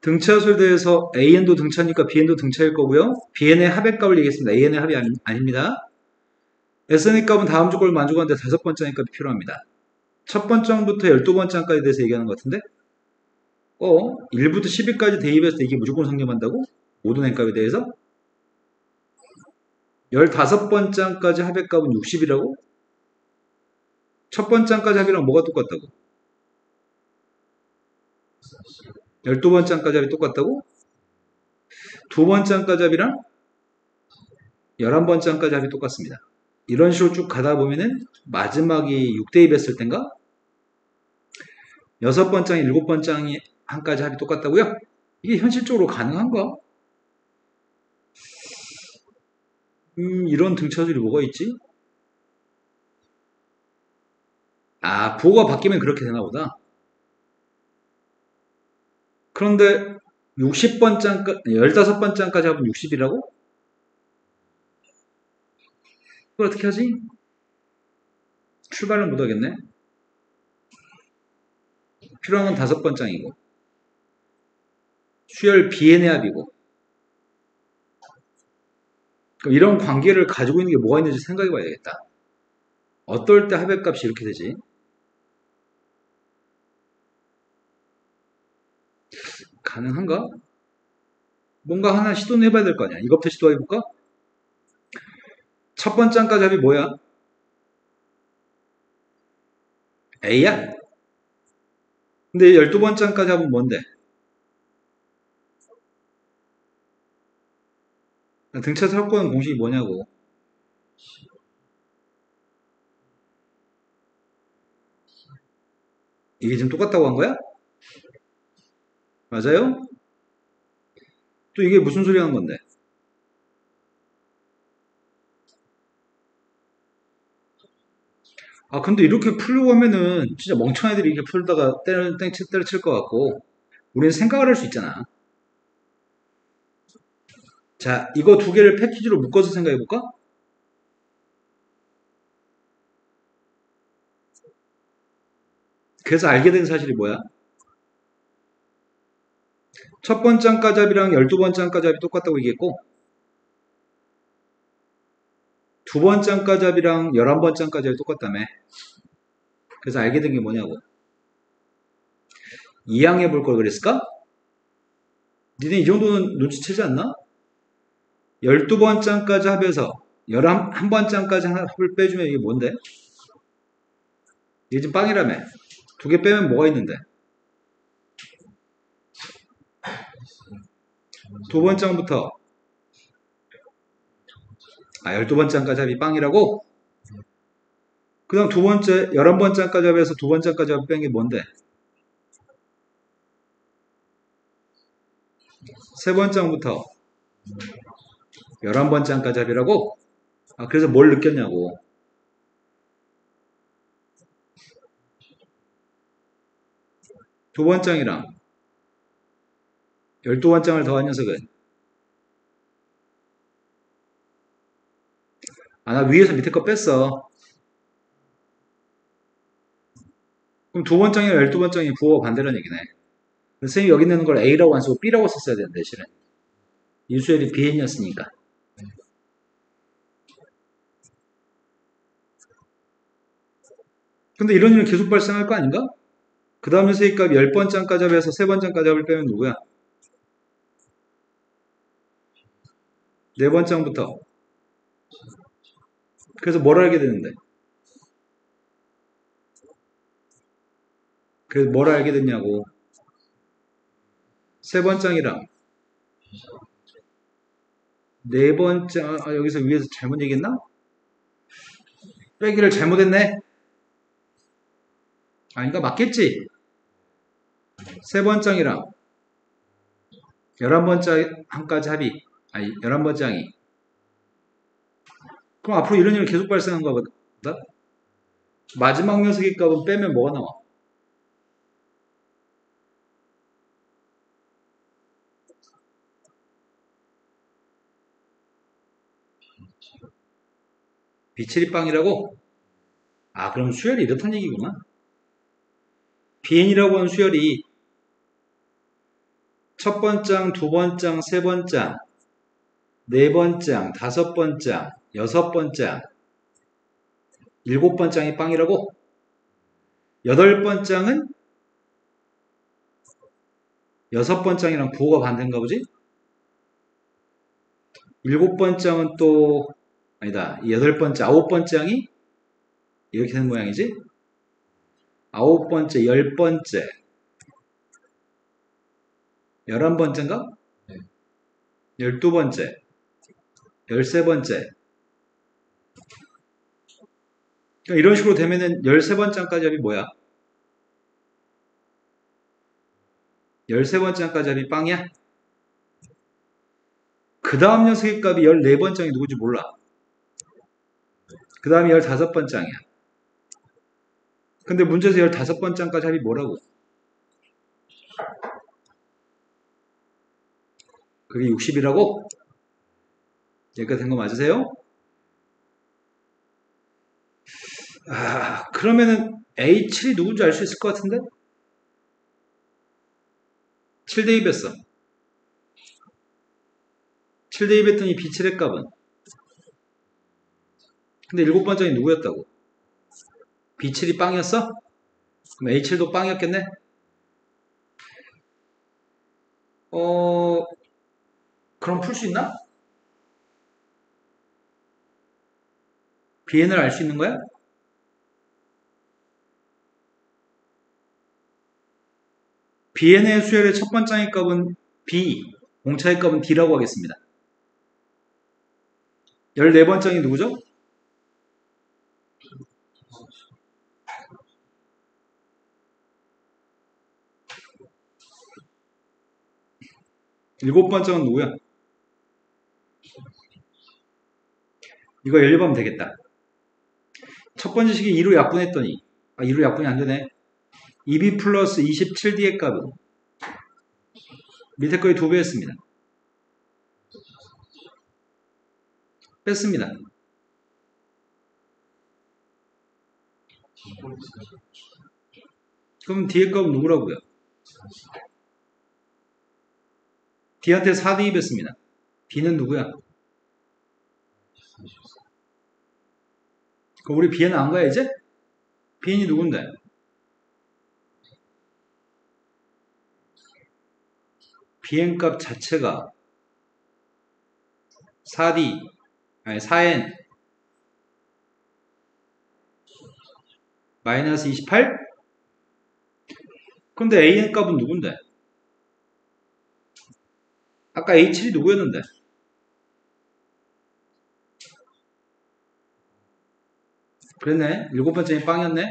등차수에 대해서 AN도 등차니까 BN도 등차일 거고요. BN의 합의 값을 얘기했습니다. AN의 합이 아닙니다. SN의 값은 다음 조건을 만족하는데 5번째 항이 값이 필요합니다. 첫 번째 항부터 12번째 항까지 대해서 얘기하는 것 같은데 1부터 10위까지 대입했을 때 이게 무조건 성립한다고? 모든 n값에 대해서? 15번째 항까지 합의값은 60이라고? 첫 번째 항까지 합이랑 뭐가 똑같다고? 12번째 항까지 합이 똑같다고? 두 번째 항까지 합이랑 11번째 항까지 합이 똑같습니다. 이런 식으로 쭉 가다 보면은 마지막이 6대입했을 땐가? 6번째 항, 7번째 항까지 합이 똑같다고요? 이게 현실적으로 가능한가? 이런 등차들이 뭐가 있지? 아, 부호가 바뀌면 그렇게 되나 보다. 그런데 60번째 항까지, 15번째 항까지 합은 60이라고? 그걸 어떻게 하지? 출발을 못 하겠네. 필요한 건 5번째 항이고 수열 Bn의 합이고 그럼 이런 관계를 가지고 있는 게 뭐가 있는지 생각해 봐야겠다. 어떨 때 합의값이 이렇게 되지? 가능한가? 뭔가 하나 시도는 해봐야 될 거 아니야. 이것부터 시도해볼까? 첫 번째 항까지 합이 뭐야? A야? 근데 12번째 항까지 합은 뭔데? 등차 섞어놓은 공식이 뭐냐고. 이게 지금 똑같다고 한 거야? 맞아요? 또 이게 무슨 소리 하는 건데? 아, 근데 이렇게 풀려고 하면은 진짜 멍청한 애들이 이렇게 풀다가 때려칠 것 같고 우리는 생각을 할 수 있잖아. 자, 이거 두 개를 패키지로 묶어서 생각해 볼까? 그래서 알게 된 사실이 뭐야? 첫 번째 항까지합이랑 12번째 항까지합이 똑같다고 얘기했고 두 번째 항까지합이랑 11번째 항까지합이 똑같다며. 그래서 알게 된 게 뭐냐고. 이항해 볼 걸 그랬을까? 니네 이 정도는 눈치채지 않나? 12번째 항까지 합해서 11번째 항까지 합을 빼주면 이게 뭔데? 이게 지금 빵이라며. 두 개 빼면 뭐가 있는데? 두 번째 항부터 12번째 항까지 합이 빵이라고? 그 다음 두 번째, 11번째 항까지 합해서 두 번째 항까지 합 뺀 게 뭔데? 세 번째 항부터 11번째 항까지 합이라고? 아, 그래서 뭘 느꼈냐고. 두 번째 항이랑 12번째 항을 더한 녀석은 나 위에서 밑에 거 뺐어. 그럼 두 번째 항이랑 12번째 항이 부호가 반대라는 얘기네. 선생님이 여기 있는 걸 A라고 안 쓰고 B라고 썼어야 되는데, 실은. 유수열이 BN이었으니까. 근데 이런 일은 계속 발생할 거 아닌가? 그 다음 녀석의 값 10번째 항까지 합해서 세 번째 항까지 합을 빼면 누구야? 네 번째 항부터. 그래서 뭘 알게 되는데? 그래서 뭘 알게 됐냐고. 세 번째 항이랑 네 번째, 여기서 위에서 잘못 얘기했나? 빼기를 잘못했네? 아닌가? 맞겠지? 세 번째 항이랑 11번째 항까지 합이, 11번째 항이. 그럼 앞으로 이런 일은 계속 발생한 거보다 마지막 녀석의 값은 빼면 뭐가 나와? 비체리빵이라고? 그럼 수열이 이렇다는 얘기구나. BN이라고 하는 수열이 첫 번장, 두 번장, 세 번장, 네 번장, 다섯 번장, 여섯 번장, 일곱 번장이 빵이라고? 여덟 번장은 여섯 번장이랑 부호가 반대인가 보지? 일곱 번장은 또 아니다. 여덟 번째, 아홉 번장이 이렇게 되는 모양이지? 아홉 번째, 열 번째, 열한 번째인가? 열두 번째, 열세 번째. 그러니까 이런 식으로 되면은 열세 번째까지 합이 뭐야? 열세 번째까지 합이 빵이야? 그 다음 녀석의 값이 열네 번째이 누구지 몰라. 그 다음이 열다섯 번째이야. 근데 문제에서 열다섯 번째까지 합이 뭐라고? 그게 60이라고? 여기까지 된 거 맞으세요? 그러면은 A7이 누군지 알 수 있을 것 같은데? 7 대입했어. 7 대입했더니 B7의 값은? 근데 일곱 번째이 누구였다고? B7이 빵이었어? 그럼 A7도 빵이었겠네? 그럼 풀 수 있나? BN을 알 수 있는 거야? BN의 수열의 첫 번째의 값은 B, 공차의 값은 D라고 하겠습니다. 14번째이 누구죠? 일곱 번째는 누구야? 이거 연립하면 되겠다. 첫 번째 식이 2로 약분했더니 2로 약분이 안 되네. 2b 플러스 27d의 값은 밑에 거의 2배 했습니다. 뺐습니다. 그럼 D의 값은 누구라고요? D한테 4 대입했습니다. D는 누구야? 그럼 우리 B는 안 가야 이제? B는 누군데? Bn 값 자체가 4D, 아니 4N 마이너스 28? 근데 AN 값은 누군데? 아까 A7이 누구였는데? 그랬네. 일곱 번째는 빵이었네.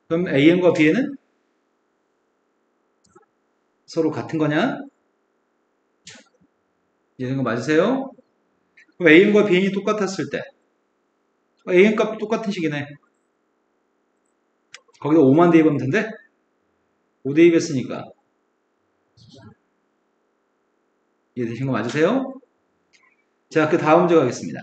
그럼 AN과 BN은 서로 같은 거냐? 이해된 거 맞으세요? 그럼 An과 Bn이 똑같았을 때 AN 값도 똑같은 식이네. 거기다 5만 대입하면 된대? 5 대입했으니까 이해되신 거 맞으세요? 자, 그 다음 문제 가겠습니다.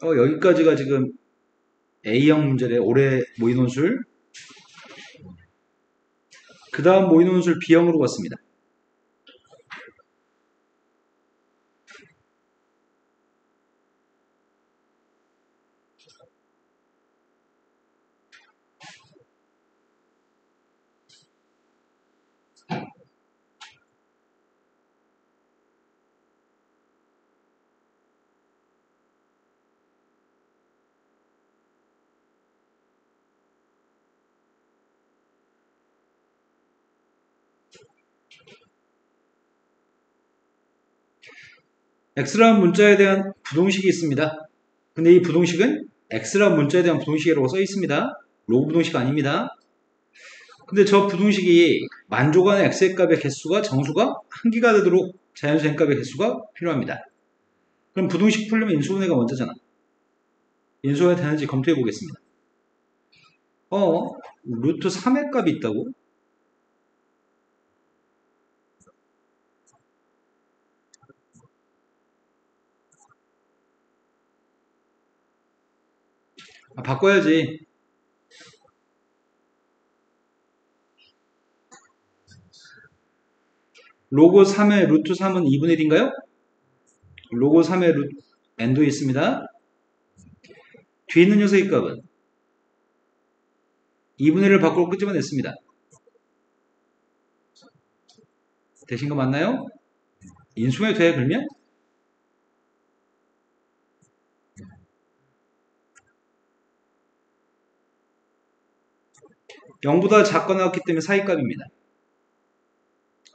여기까지가 지금 A형 문제래. 올해 모의논술. 그 다음 모의논술 B형으로 갔습니다. X라는 문자에 대한 부동식이 있습니다. 근데 이 부동식은 X라는 문자에 대한 부동식이라고 써 있습니다. 로그 부동식 아닙니다. 근데 저 부동식이 만족하는 X의 값의 개수가 정수가 한 개가 되도록 자연수 n값의 개수가 필요합니다. 그럼 부동식 풀려면 인수분해가 먼저잖아. 인수분해 되는지 검토해 보겠습니다. 루트 3의 값이 있다고? 바꿔야지. 로그 3의 루트 3은 2분의 1인가요? 로그 3의 루트 n도 있습니다. 뒤에 있는 녀석의 값은 2분의 1을 밖으로 끄집어냈습니다. 되신 거 맞나요? 인수분해 돼 그러면? 0보다 작거나 같기 때문에 사이값입니다.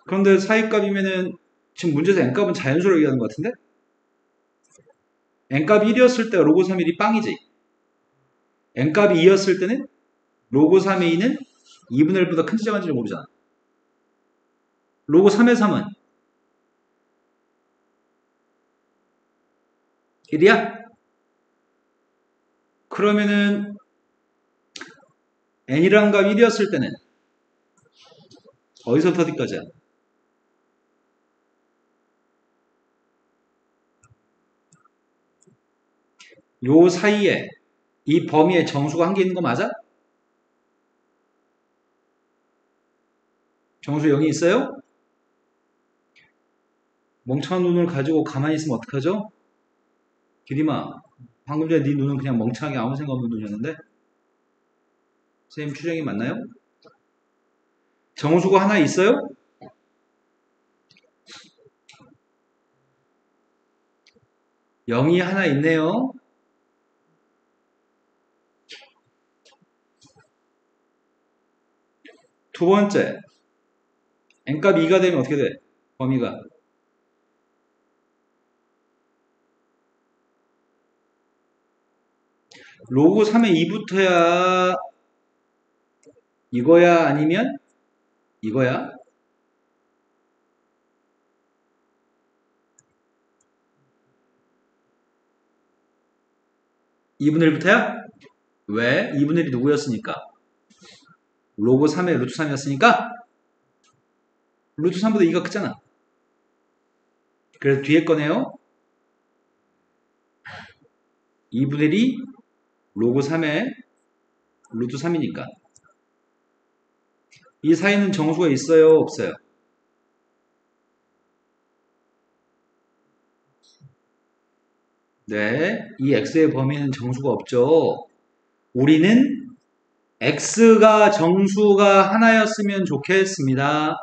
그런데 사이값이면은 지금 문제에서 n값은 자연수로 얘기하는 것 같은데? n값이 1이었을 때 로그 3의 1이 빵이지. n값이 2였을 때는 로그 3의 2는 2분의 1보다 큰지 작은지를 모르잖아. 로그 3의 3은 1이야? 그러면은 n이라는 값이 1이었을 때는 어디서부터 어디까지야? 요 사이에 이 범위에 정수가 한 개 있는 거 맞아? 정수 0이 있어요? 멍청한 눈을 가지고 가만히 있으면 어떡하죠? 기림아, 방금 전에 네 눈은 그냥 멍청하게 아무 생각 없는 눈이었는데? 선생님 추정이 맞나요? 정수가 하나 있어요? 0이 하나 있네요. 두 번째, n값 2가 되면 어떻게 돼? 범위가. 로그 3의 2부터야 이거야 아니면 이거야? 2분의 1부터야? 왜? 2분의 1이 누구였으니까? 로그 3의 루트 3이었으니까? 루트 3보다 2가 크잖아. 그래서 뒤에 거네요. 2분의 1이 로그 3의 루트 3이니까. 이 사이는 정수가 있어요? 없어요? 네. 이 x의 범위는 정수가 없죠. 우리는 x가 정수가 하나였으면 좋겠습니다.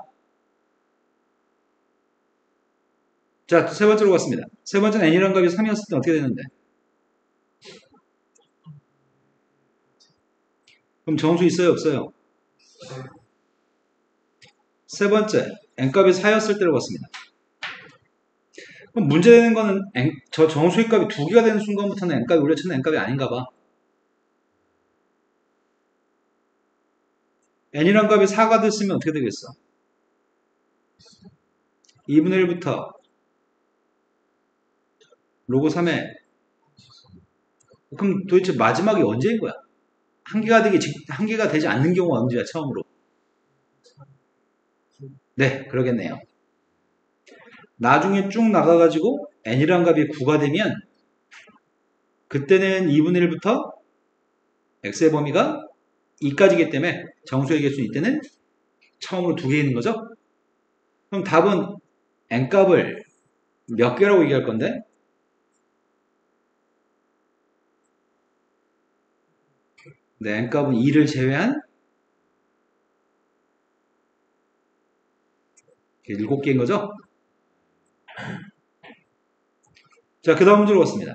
자, 세 번째로 갔습니다. 세 번째는 n이라는 값이 3이었을 때 어떻게 되는데? 그럼 정수 있어요? 없어요? 세 번째, n값이 4였을 때로 갔습니다. 그럼 문제되는 거는 저 정수의 값이 2개가 되는 순간부터는 n값이 우리가 찾는 n값이 아닌가 봐. n이란 값이 4가 됐으면 어떻게 되겠어? 2분의 1부터 로그 3에 그럼 도대체 마지막이 언제인 거야? 한 개가 되지 않는 경우가 언제야 처음으로? 네, 그러겠네요. 나중에 쭉 나가가지고 n이란 값이 9가 되면 그때는 2분의 1부터 x의 범위가 2까지기 때문에 정수의 개수는 이때는 처음으로 2개 있는 거죠? 그럼 답은 n값을 몇 개라고 얘기할 건데? 네, n값은 2를 제외한 7개인 거죠? 자, 그 다음 문제로 갔습니다.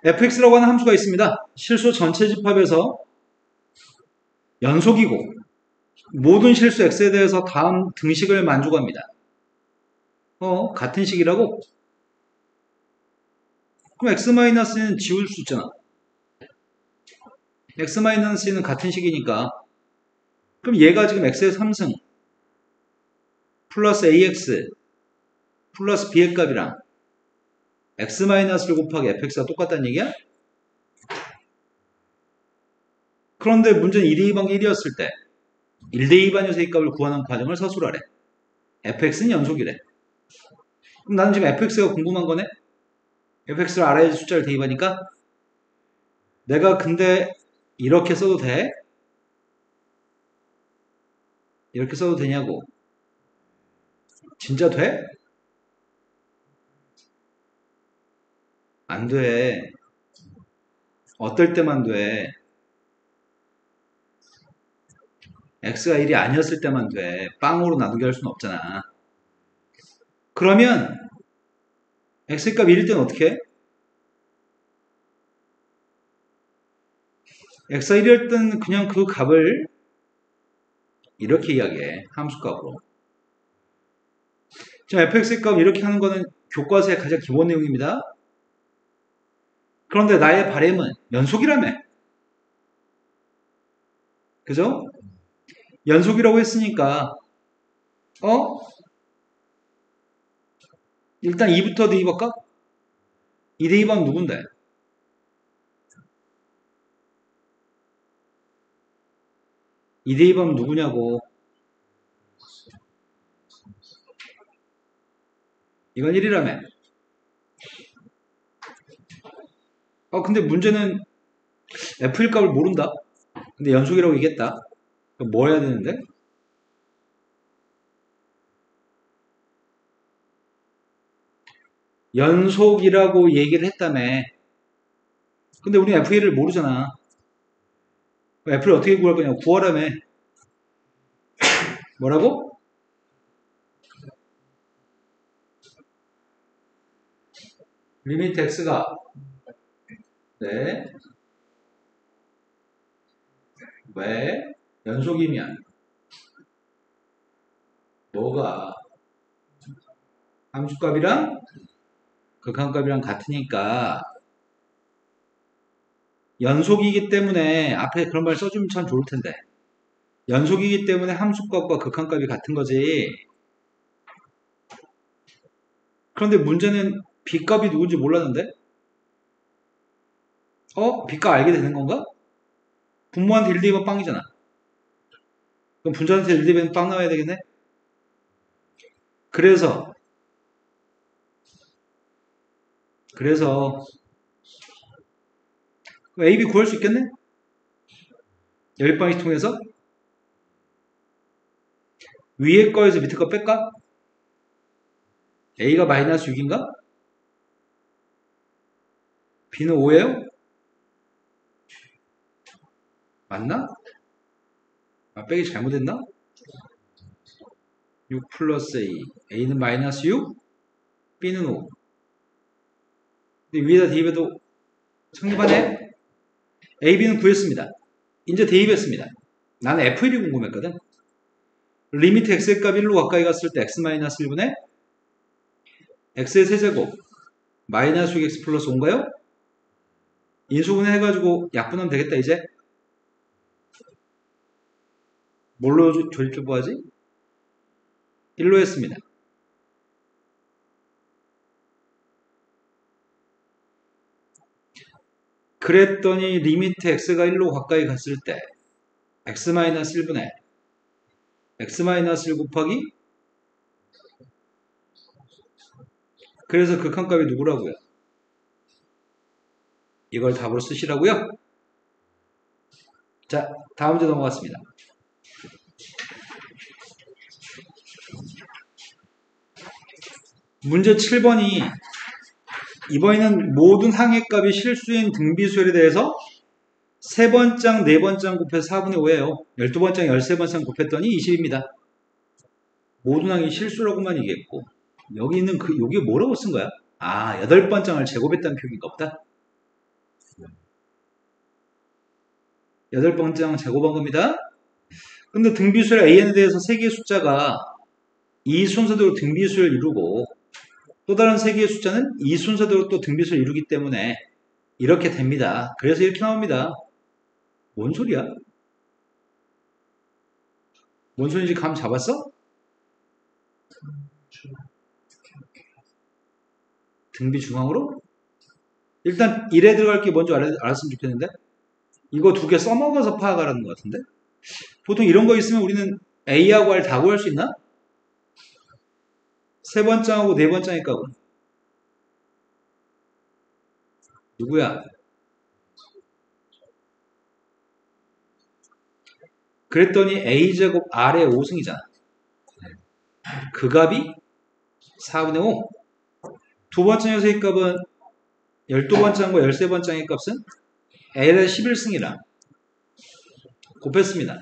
fx라고 하는 함수가 있습니다. 실수 전체 집합에서 연속이고 모든 실수 x에 대해서 다음 등식을 만족합니다. 같은 식이라고? 그럼 x-는 지울 수 있잖아. x-는 같은 식이니까 그럼 얘가 지금 x의 3승 플러스 ax 플러스 b의 값이랑 x-를 곱하기 fx가 똑같다는 얘기야? 그런데 문제는 1대2 반기 1이었을 때 1대2 반요소의 값을 구하는 과정을 서술하래. fx는 연속이래. 그럼 나는 지금 fx가 궁금한 거네? fx를 알아야지 숫자를 대입하니까 내가 근데 이렇게 써도 돼? 이렇게 써도 되냐고. 진짜 돼? 안 돼. 어떨 때만 돼. x가 1이 아니었을 때만 돼. 빵으로 나누게 할 수는 없잖아. 그러면 x값 1일 때는 어떻게 해? x가 1일 때는 그냥 그 값을 이렇게 이야기해. 함수값으로. 지금 fx의 값 이렇게 하는 거는 교과서의 가장 기본 내용입니다. 그런데 나의 바램은 연속이라며. 그죠? 연속이라고 했으니까 일단 2부터 대입할까? 2 대입하면 누군데? 2 대입하면 누구냐고. 이건 1이라며. 근데 문제는 f일 값을 모른다. 근데 연속이라고 얘기했다. 그럼 뭐 해야 되는데? 연속이라고 얘기를 했다며. 근데 우리 f1을 모르잖아. f를 어떻게 구할 거냐고. 구하라며. 뭐라고? 리미트 x가 네. 왜? 연속이면 뭐가 함수값이랑 극한값이랑 같으니까 연속이기 때문에 앞에 그런 말 써주면 참 좋을 텐데 연속이기 때문에 함수값과 극한값이 같은 거지. 그런데 문제는 b값이 누군지 몰랐는데 b값 알게 되는 건가? 분모한테 1 대입하면 빵이잖아. 그럼 분자한테 1 대입하면 빵 나와야 되겠네? 그래서 A, B 구할 수 있겠네? 열방식 통해서 위에 거에서 밑에 거 뺄까? A가 마이너스 6인가? B는 5예요? 맞나? 빼기 잘못했나? 6 플러스 A. A는 마이너스 6, B는 5. 근데 위에다 대입해도 성립하네? A, B는 구했습니다. 이제 대입했습니다. 나는 F1이 궁금했거든. 리미트 x의 값 1로 가까이 갔을 때 x-1분의 x의 세제곱 마이너스 6x 플러스 5인가요? 인수분해 해가지고 약분하면 되겠다 이제. 뭘로 조립해보아지? 1로 했습니다. 그랬더니 리미트 x가 1로 가까이 갔을 때 x-1분의 x-1 곱하기 그래서 극한값이 누구라고요? 이걸 답으로 쓰시라고요? 자, 다음 문제 넘어갔습니다. 문제 7번이 이번에는 모든 항해값이 실수인 등비수열에 대해서 3번장, 4번장 곱해서 4분의 5예요. 12번장, 13번장 곱했더니 20입니다. 모든 항이 실수라고만 얘기했고 여기 있는 여기 뭐라고 쓴 거야? 8번장을 제곱했다는 표기가 없다? 8번장 제곱한 겁니다. 근데 등비수열 AN에 대해서 3개의 숫자가 이 순서대로 등비수열을 이루고 또 다른 3개의 숫자는 이 순서대로 또 등비수열을 이루기 때문에 이렇게 됩니다. 그래서 이렇게 나옵니다. 뭔 소리야? 뭔 소리인지 감 잡았어? 등비 중앙으로? 일단 1에 들어갈 게 뭔지 알았으면 좋겠는데 이거 2개 써먹어서 파악하라는 것 같은데 보통 이런 거 있으면 우리는 A하고 R 다 구할 수 있나? 3번장하고 4번장의 값은 누구야? 그랬더니 A제곱 R의 5승이잖아. 그 값이 4분의 5. 두 번째 녀석의 값은 12번째 항과 13번째 항의 값은 L의 11승이라 곱했습니다.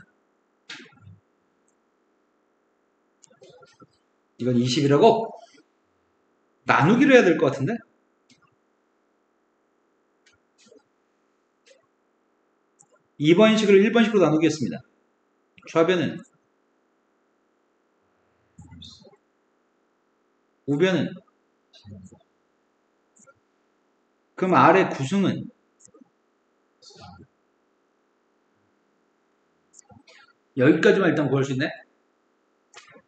이건 20이라고 나누기로 해야 될 것 같은데? (2번식으로) (1번식으로) 나누겠습니다. 좌변은 우변은 그럼 R의 구승은 여기까지만 일단 구할 수 있네.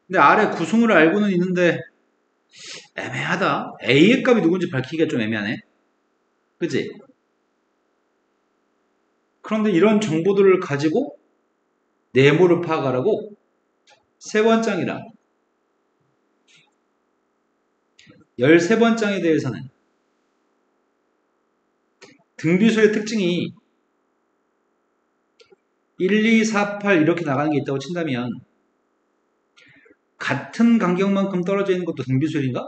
근데 R의 구승을 알고는 있는데 애매하다. A의 값이 누군지 밝히기가 좀 애매하네. 그치? 그런데 이런 정보들을 가지고 네모를 파악하라고 세 번장이랑 13번장에 대해서는 등비수의 특징이 1, 2, 4, 8 이렇게 나가는 게 있다고 친다면 같은 간격만큼 떨어져 있는 것도 등비수열인가?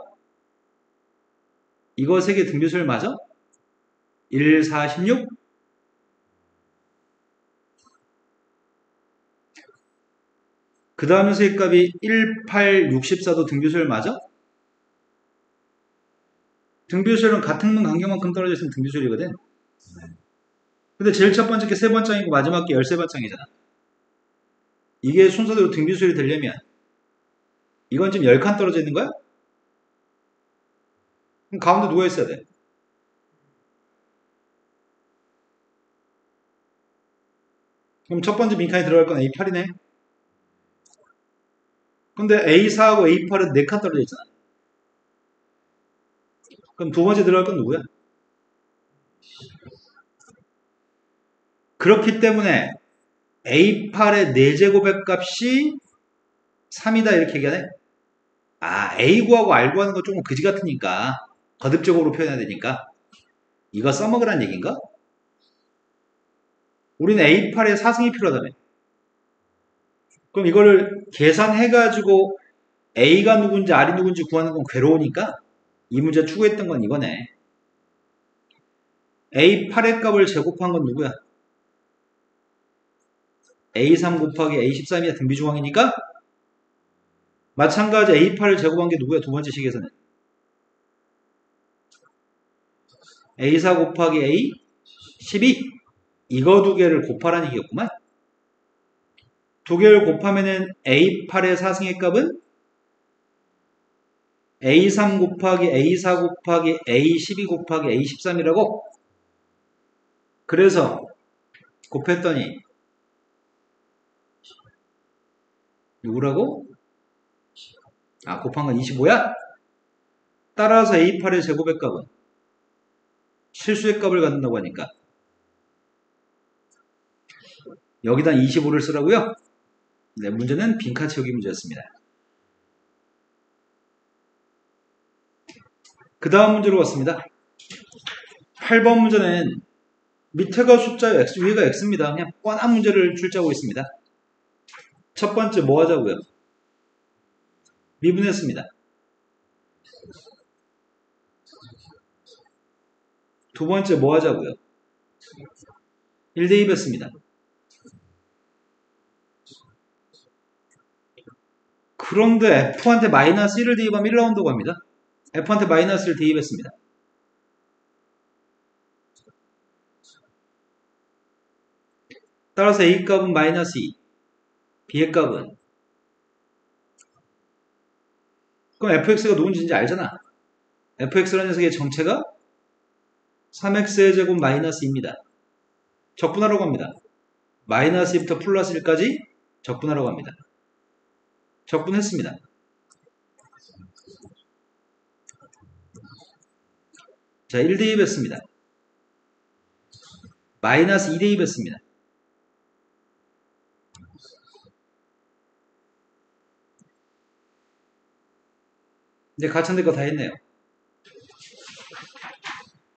이거 세 개 등비수열 맞아? 1, 4, 16? 그 다음 세 값이 1, 8, 64도 등비수열 맞아? 등비수열은 같은 간격만큼 떨어져 있으면 등비수열이거든. 근데 제일 첫 번째 게 세 번장이고 마지막 게 13번장이잖아. 이게 순서대로 등비수열이 되려면 이건 지금 10칸 떨어져 있는 거야? 그럼 가운데 누가 있어야 돼? 그럼 첫 번째 빈칸에 들어갈 건 A8이네. 근데 A4하고 A8은 4칸 떨어져 있잖아. 그럼 두 번째 들어갈 건 누구야? 그렇기 때문에 A8의 4제곱의 값이 3이다 이렇게 얘기하네. 아, A 구하고 R 구하는 거 조금 그지 같으니까 거듭적으로 표현해야 되니까 이거 써먹으란 얘기인가? 우리는 A8의 4승이 필요하다며. 그럼 이거를 계산해가지고 A가 누군지 R이 누군지 구하는 건 괴로우니까 이 문제 추구했던 건 이거네. A8의 값을 제곱한 건 누구야? A3 곱하기 A13이야 등비중항이니까 마찬가지 A8을 제곱한 게 누구야? 두 번째 식에서는 A4 곱하기 A12 이거 두 개를 곱하라는 얘기였구만. 두 개를 곱하면은 A8의 4승의 값은 A3 곱하기 A4 곱하기 A12 곱하기 A13이라고. 그래서 곱했더니 누구라고? 아, 곱한 건 25야? 따라서 A8의 제곱의 값은 실수의 값을 갖는다고 하니까 여기다 25를 쓰라고요? 네, 문제는 빈칸 채우기 문제였습니다. 그 다음 문제로 왔습니다. 8번 문제는 밑에가 숫자예요. X, 위에가 X입니다. 그냥 뻔한 문제를 출제하고 있습니다. 첫 번째 뭐 하자고요? 미분했습니다. 두 번째 뭐 하자고요? 1 대입했습니다. 그런데 F한테 마이너스 1을 대입하면 1 나온다고 합니다. F한테 마이너스 1을 대입했습니다. 따라서 A 값은 마이너스 2, B의 값은 그럼 fx가 누군지 이제 알잖아. fx라는 녀석의 정체가 3x의 제곱 마이너스 2입니다. 적분하라고 합니다. 마이너스 2부터 플러스 1까지 적분하라고 합니다. 적분했습니다. 자, 1 대입했습니다. 마이너스 2 대입했습니다. 이제 가천대 거 다 했네요.